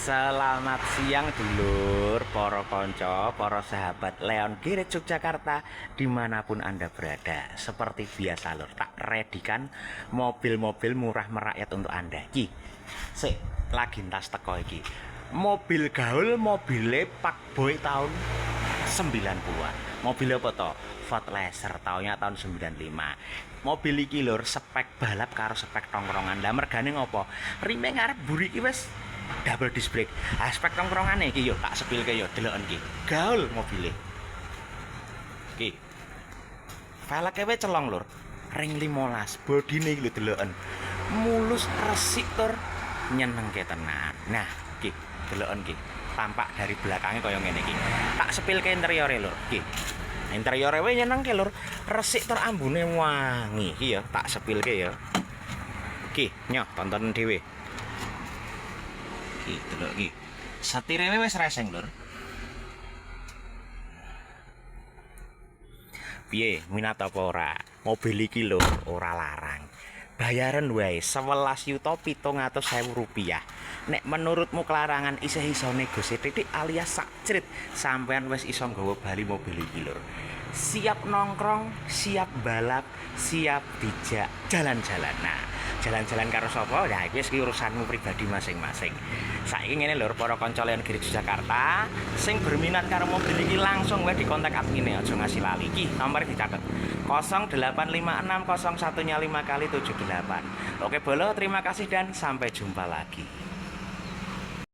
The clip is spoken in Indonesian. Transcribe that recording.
Selamat siang dulur, para konco, para sahabat Leon Girit Yogyakarta dimanapun Anda berada. Seperti biasa lur, tak redikan mobil-mobil murah merakyat untuk Anda. Ki, sik, lagi tas teko iki. Mobil gaul, mobile Pak Boy tahun 90-an. Mobil apa to? Ford Laser tahunnya tahun 95. Mobil iki lur spek balap karo spek tongkrongan. Lah mergane ngopo? Rime ngarep buri iki wis double disc brake. Spek tongkrongane iki yo tak sepilke yo deloken iki. Gaul mobile. Iki. Veleke wae celong lur. Ring 15, bodine iki lho deloken. Mulus resik tur nyenengke tenan. Nah, iki deloken iki. Tampak dari belakangnya kaya ngene iki. Tak sepilke interiore lur. Iki. Interiore wae nyenengke lur. Resik tur ambune wangi. Iki ya tak sepilke ya. Iki, nyoh tonton dhewe. Iki delok iki. Setire wis reseng lur. Piye, minat apa ora? Mobil iki lho ora larang. Bayaran wae 11.700.000 rupiah. Nek menurutmu kelarangan isih iso negosiasi titik alias sak crit sampean wis iso nggawa bali mobil iki lur. Siap nongkrong, siap balap, siap dijak jalan-jalan. Nah, jalan-jalan karo sapa? Ya iki wis urusanmu pribadi masing-masing. Saiki ngene lur, para kanca Leon Girit Jakarta sing berminat karo mobil iki langsung wae dikontak admine aja ngasih lali. Iki nomor dicatet. 08560105 kali 78. Oke bolo, terima kasih dan sampai jumpa lagi.